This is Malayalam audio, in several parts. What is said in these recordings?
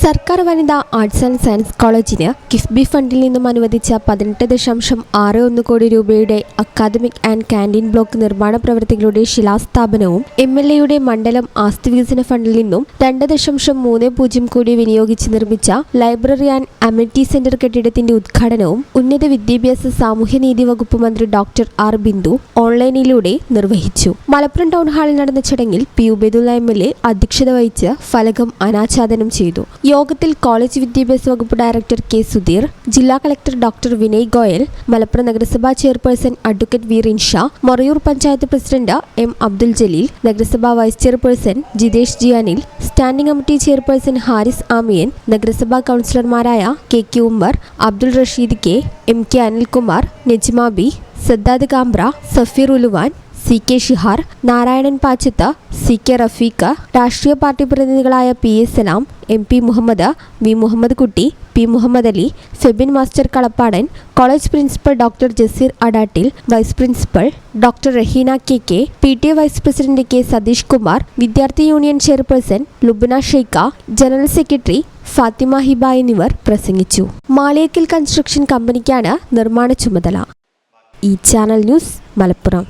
സർക്കാർ വനിതാ ആർട്സ് ആൻഡ് സയൻസ് കോളേജിന് കിഫ്ബി ഫണ്ടിൽ നിന്നും അനുവദിച്ച 18.61 കോടി രൂപയുടെ അക്കാദമിക് ആൻഡ് കാന്റീൻ ബ്ലോക്ക് നിർമ്മാണ പ്രവൃത്തികളുടെ ശിലാസ്ഥാപനവും MLAയുടെ മണ്ഡലം ആസ്തി വികസന ഫണ്ടിൽ നിന്നും 2.30 കോടി വിനിയോഗിച്ച് നിർമ്മിച്ച ലൈബ്രറി ആൻഡ് അമ്യൂണിറ്റി സെന്റർ കെട്ടിടത്തിന്റെ ഉദ്ഘാടനവും ഉന്നത വിദ്യാഭ്യാസ സാമൂഹ്യനീതി വകുപ്പ് മന്ത്രി ഡോക്ടർ ആർ ബിന്ദു ഓൺലൈനിലൂടെ നിർവഹിച്ചു. മലപ്പുറം ടൗൺ ഹാളിൽ നടന്ന ചടങ്ങിൽ പി ഉബൈദുള്ള MLA അധ്യക്ഷത വഹിച്ച് ഫലകം അനാച്ഛാദനം ചെയ്തു. യോഗത്തിൽ കോളേജ് വിദ്യാഭ്യാസ വകുപ്പ് ഡയറക്ടർ കെ സുധീർ, ജില്ലാ കളക്ടർ ഡോക്ടർ വിനയ് ഗോയൽ, മലപ്പുറം നഗരസഭാ chairperson advocate V Rinsha, Morayur panchayat president M Abdul Jaleel, നഗരസഭാ vice chairperson Jithesh G Anil, standing committee chairperson Haris Amiyan, നഗരസഭാ കൗൺസിലർമാരായ KK Ummer, Abdul Rasheed K, MK Anilkumar, Najma B, Saddad Kambra, Safeer Uluvan, CK Shihar, Narayanan Pachath, CK Rafeeq, രാഷ്ട്രീയ പാർട്ടി പ്രതിനിധികളായ PA Salam, MP Muhammad, V Muhammad Kutty, P Muhammad Ali, Febin master Kalappadan, college principal doctor Jaseer Adattil, vice principal doctor Raheena KK, PTA vice president K Satheesh Kumar, വിദ്യാർത്ഥി union chairperson Lubna Sheikha, general secretary Fathima Hiba എന്നിവർ പ്രസംഗിച്ചു. മാളിയേക്കൽ കൺസ്ട്രക്ഷൻ കമ്പനിക്കാണ് നിർമ്മാണ ചുമതല. ഈ ചാനൽ ന്യൂസ്, മലപ്പുറം.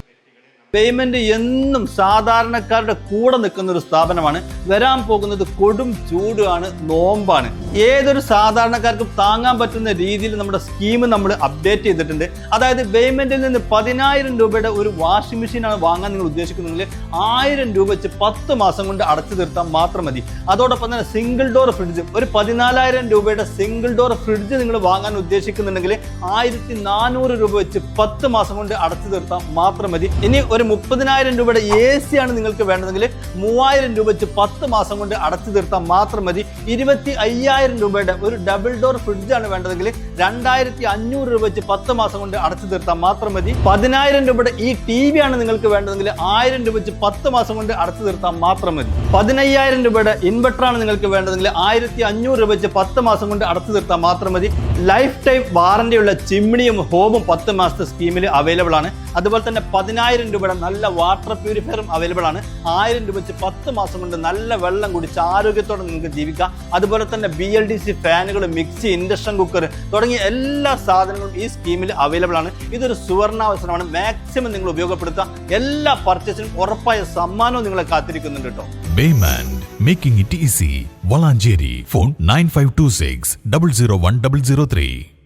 പേയ്മെന്റ് എന്നും സാധാരണക്കാരുടെ കൂടെ നിൽക്കുന്ന ഒരു സ്ഥാപനമാണ്. വരാൻ പോകുന്നത് കൊടും ചൂടാണ്, നോമ്പാണ്. ഏതൊരു സാധാരണക്കാർക്കും താങ്ങാൻ പറ്റുന്ന രീതിയിൽ നമ്മുടെ സ്കീം നമ്മൾ അപ്ഡേറ്റ് ചെയ്തിട്ടുണ്ട്. അതായത് പേയ്മെന്റിൽ നിന്ന് 10,000 രൂപയുടെ ഒരു വാഷിംഗ് മെഷീനാണ് വാങ്ങാൻ നിങ്ങൾ ഉദ്ദേശിക്കുന്നെങ്കിൽ 1000 രൂപ വെച്ച് 10 മാസം കൊണ്ട് അടച്ചു തീർത്താൽ മാത്രം മതി. അതോടൊപ്പം തന്നെ സിംഗിൾ ഡോർ ഫ്രിഡ്ജ്, ഒരു 14,000 രൂപയുടെ സിംഗിൾ ഡോർ ഫ്രിഡ്ജ് നിങ്ങൾ വാങ്ങാൻ ഉദ്ദേശിക്കുന്നുണ്ടെങ്കിൽ 1400 രൂപ വെച്ച് 10 മാസം കൊണ്ട് അടച്ചു തീർത്താൽ മാത്രം മതി. ഇനി ഒരു 30,000 രൂപയുടെ AC ആണ് നിങ്ങൾക്ക് വേണ്ടതെങ്കിൽ 3000 രൂപ വെച്ച് 10 മാസം കൊണ്ട് അടച്ചു തീർത്താൽ മാത്രം മതി. 25,000 രൂപയുടെ ഒരു ഡബിൾ ഡോർ ഫ്രിഡ്ജ് ആണ് വേണ്ടതെങ്കിൽ 2,500 രൂപ വെച്ച് 10 മാസം കൊണ്ട് അടച്ചു തീർത്താൽ മാത്രം മതി. 10,000 രൂപയുടെ ഈ TV ആണ് നിങ്ങൾക്ക് വേണ്ടതെങ്കിൽ 1000 രൂപ വെച്ച് 10 മാസം കൊണ്ട് അടച്ചു തീർത്താൽ മാത്രം മതി. 15,000 രൂപയുടെ ഇൻവെർട്ടർ ആണ് നിങ്ങൾക്ക് വേണ്ടതെങ്കിൽ 1,500 രൂപ വെച്ച് 10 മാസം കൊണ്ട് അടച്ചു തീർത്താൽ മാത്രം മതി. ലൈഫ് ടൈം വാറന്റിയുള്ള ചിമ്മിണിയും ഹോമും 10 മാസത്തെ സ്കീമിൽ അവൈലബിൾ ആണ്. അതുപോലെ തന്നെ 10,000 രൂപയുടെ നല്ല വാട്ടർ പ്യൂരിഫയറും അവൈലബിൾ ആണ്. 1000 രൂപ വെച്ച് 10 മാസം കൊണ്ട് നല്ല വെള്ളം കുടിച്ച് ആരോഗ്യത്തോടെ നിങ്ങൾക്ക് ജീവിക്കാം. അതുപോലെ തന്നെ BLDC ഫാനുകൾ, മിക്സി, ഇൻഡക്ഷൻ കുക്കർ തുടങ്ങിയ എല്ലാ സാധനങ്ങളും ഈ സ്കീമിൽ അവൈലബിൾ ആണ്. ഇതൊരു സുവർണാവസരമാണ്. മാക്സിമം നിങ്ങൾ ഉപയോഗപ്പെടുത്തുക. എല്ലാ പർച്ചേസിനും ഉറപ്പായ സമ്മാനവും നിങ്ങളെ കാത്തിരിക്കുന്നുണ്ട് കേട്ടോ. Baymand, making it easy. Valanjeri, phone 9526 001 003.